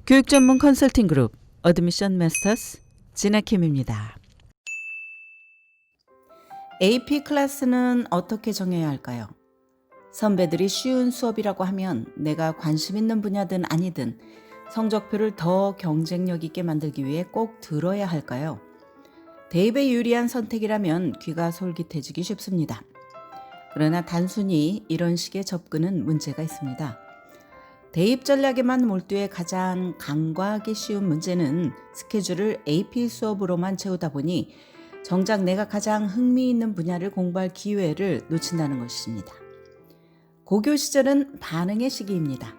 교육 전문 컨설팅 그룹 어드미션 마스터스 진아킴입니다. AP 클래스는 어떻게 정해야 할까요? 선배들이 쉬운 수업이라고 하면 내가 관심 있는 분야든 아니든 성적표를 더 경쟁력 있게 만들기 위해 꼭 들어야 할까요? 대입에 유리한 선택이라면 귀가 솔깃해지기 쉽습니다. 그러나 단순히 이런 식의 접근은 문제가 있습니다. 대입 전략에만 몰두해 가장 간과하기 쉬운 문제는 스케줄을 AP 수업으로만 채우다 보니 정작 내가 가장 흥미있는 분야를 공부할 기회를 놓친다는 것입니다. 고교 시절은 반응의 시기입니다.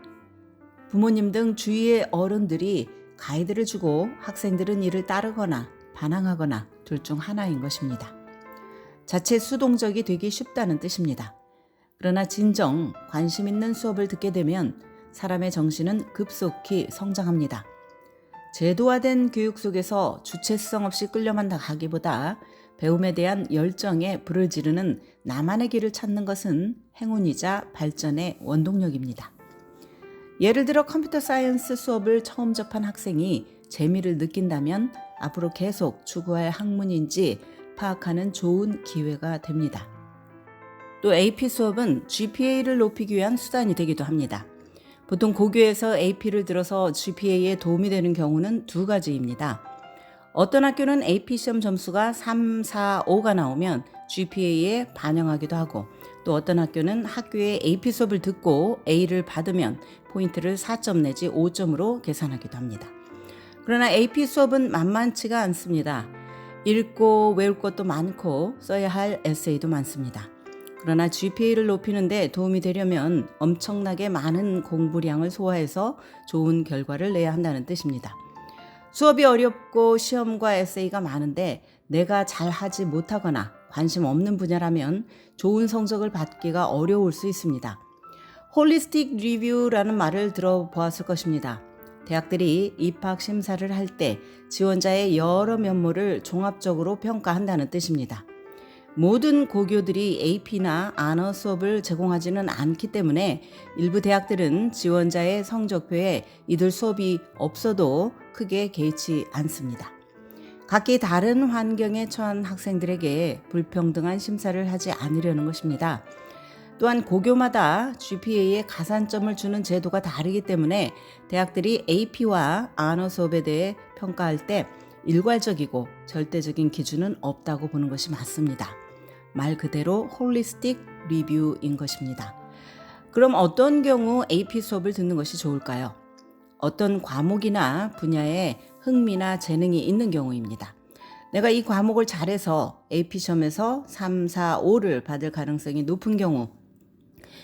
부모님 등 주위의 어른들이 가이드를 주고 학생들은 이를 따르거나 반항하거나 둘 중 하나인 것입니다. 자체 수동적이 되기 쉽다는 뜻입니다. 그러나 진정 관심 있는 수업을 듣게 되면 사람의 정신은 급속히 성장합니다. 제도화된 교육 속에서 주체성 없이 끌려만 가기보다 배움에 대한 열정에 불을 지르는 나만의 길을 찾는 것은 행운이자 발전의 원동력입니다. 예를 들어 컴퓨터 사이언스 수업을 처음 접한 학생이 재미를 느낀다면 앞으로 계속 추구할 학문인지 파악하는 좋은 기회가 됩니다. 또 AP 수업은 GPA를 높이기 위한 수단이 되기도 합니다. 보통 고교에서 AP를 들어서 GPA에 도움이 되는 경우는 두 가지입니다. 어떤 학교는 AP 시험 점수가 3, 4, 5가 나오면 GPA에 반영하기도 하고 또 어떤 학교는 학교에 AP 수업을 듣고 A를 받으면 포인트를 4점 내지 5점으로 계산하기도 합니다. 그러나 AP 수업은 만만치가 않습니다. 읽고 외울 것도 많고 써야 할 에세이도 많습니다. 그러나 GPA를 높이는 데 도움이 되려면 엄청나게 많은 공부량을 소화해서 좋은 결과를 내야 한다는 뜻입니다. 수업이 어렵고 시험과 에세이가 많은데 내가 잘하지 못하거나 관심 없는 분야라면 좋은 성적을 받기가 어려울 수 있습니다. 홀리스틱 리뷰라는 말을 들어보았을 것입니다. 대학들이 입학 심사를 할 때 지원자의 여러 면모를 종합적으로 평가한다는 뜻입니다. 모든 고교들이 AP나 언어 수업을 제공하지는 않기 때문에 일부 대학들은 지원자의 성적표에 이들 수업이 없어도 크게 개의치 않습니다. 각기 다른 환경에 처한 학생들에게 불평등한 심사를 하지 않으려는 것입니다. 또한 고교마다 GPA에 가산점을 주는 제도가 다르기 때문에 대학들이 AP와 언어 수업에 대해 평가할 때 일괄적이고 절대적인 기준은 없다고 보는 것이 맞습니다. 말 그대로 홀리스틱 리뷰인 것입니다. 그럼 어떤 경우 AP 수업을 듣는 것이 좋을까요? 어떤 과목이나 분야에 흥미나 재능이 있는 경우입니다. 내가 이 과목을 잘해서 AP 시험에서 3, 4, 5를 받을 가능성이 높은 경우,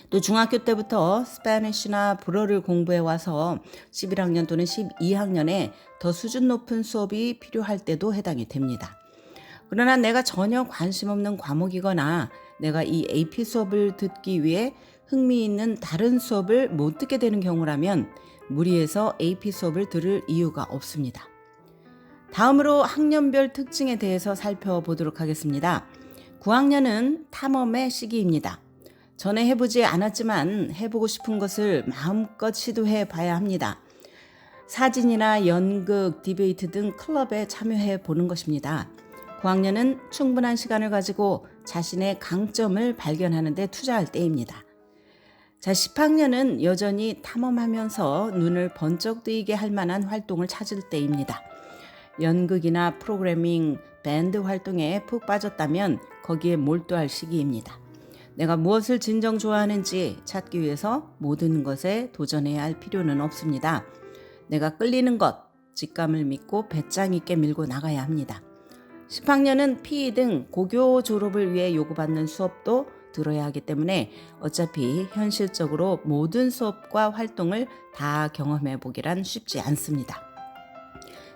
또 중학교 때부터 스페니쉬나 불어를 공부해 와서 11학년 또는 12학년에 더 수준 높은 수업이 필요할 때도 해당이 됩니다. 그러나 내가 전혀 관심 없는 과목이거나 내가 이 AP 수업을 듣기 위해 흥미있는 다른 수업을 못 듣게 되는 경우라면 무리해서 AP 수업을 들을 이유가 없습니다. 다음으로 학년별 특징에 대해서 살펴보도록 하겠습니다. 9학년은 탐험의 시기입니다. 전에 해보지 않았지만 해보고 싶은 것을 마음껏 시도해 봐야 합니다. 사진이나 연극, 디베이트 등 클럽에 참여해 보는 것입니다. 9학년은 충분한 시간을 가지고 자신의 강점을 발견하는 데 투자할 때입니다. 자, 10학년은 여전히 탐험하면서 눈을 번쩍 뜨이게 할 만한 활동을 찾을 때입니다. 연극이나 프로그래밍, 밴드 활동에 푹 빠졌다면 거기에 몰두할 시기입니다. 내가 무엇을 진정 좋아하는지 찾기 위해서 모든 것에 도전해야 할 필요는 없습니다. 내가 끌리는 것, 직감을 믿고 배짱 있게 밀고 나가야 합니다. 10학년은 PE 등 고교 졸업을 위해 요구받는 수업도 들어야 하기 때문에 어차피 현실적으로 모든 수업과 활동을 다 경험해 보기란 쉽지 않습니다.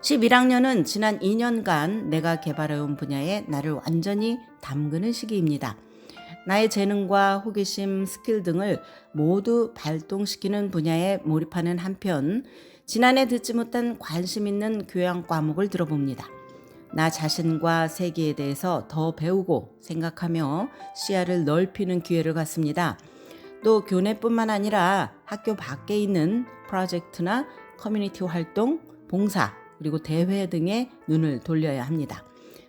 11학년은 지난 2년간 내가 개발해온 분야에 나를 완전히 담그는 시기입니다. 나의 재능과 호기심, 스킬 등을 모두 발동시키는 분야에 몰입하는 한편 지난해 듣지 못한 관심 있는 교양 과목을 들어봅니다. 나 자신과 세계에 대해서 더 배우고 생각하며 시야를 넓히는 기회를 갖습니다. 또 교내뿐만 아니라 학교 밖에 있는 프로젝트나 커뮤니티 활동, 봉사, 그리고 대회 등에 눈을 돌려야 합니다.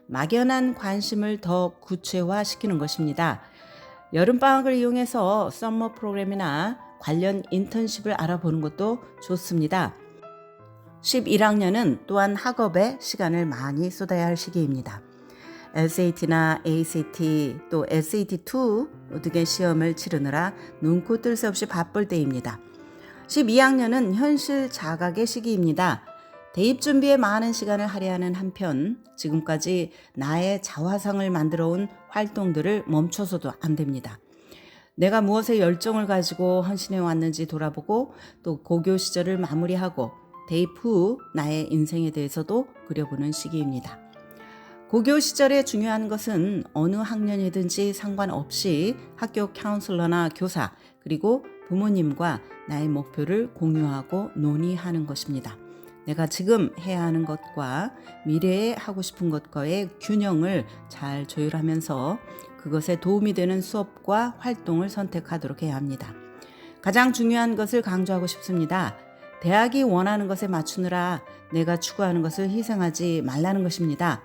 막연한 관심을 더 구체화시키는 것입니다. 여름방학을 이용해서 썸머 프로그램이나 관련 인턴십을 알아보는 것도 좋습니다. 11학년은 또한 학업에 시간을 많이 쏟아야 할 시기입니다. SAT나 ACT 또 SAT2 등의 시험을 치르느라 눈코 뜰 새 없이 바쁠 때입니다. 12학년은 현실 자각의 시기입니다. 대입 준비에 많은 시간을 할애하는 한편 지금까지 나의 자화상을 만들어 온 활동들을 멈춰서도 안 됩니다. 내가 무엇에 열정을 가지고 헌신해 왔는지 돌아보고 또 고교 시절을 마무리하고 대입 후 나의 인생에 대해서도 그려보는 시기입니다. 고교 시절에 중요한 것은 어느 학년이든지 상관없이 학교 카운슬러나 교사 그리고 부모님과 나의 목표를 공유하고 논의하는 것입니다. 내가 지금 해야 하는 것과 미래에 하고 싶은 것과의 균형을 잘 조율하면서 그것에 도움이 되는 수업과 활동을 선택하도록 해야 합니다. 가장 중요한 것을 강조하고 싶습니다. 대학이 원하는 것에 맞추느라 내가 추구하는 것을 희생하지 말라는 것입니다.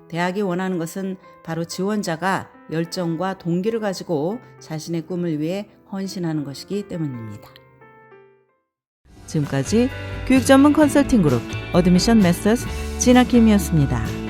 대학이 원하는 것은 바로 지원자가 열정과 동기를 가지고 자신의 꿈을 위해 헌신하는 것이기 때문입니다. 지금까지 교육 전문 컨설팅 그룹 어드미션 메서스 진아킴이었습니다.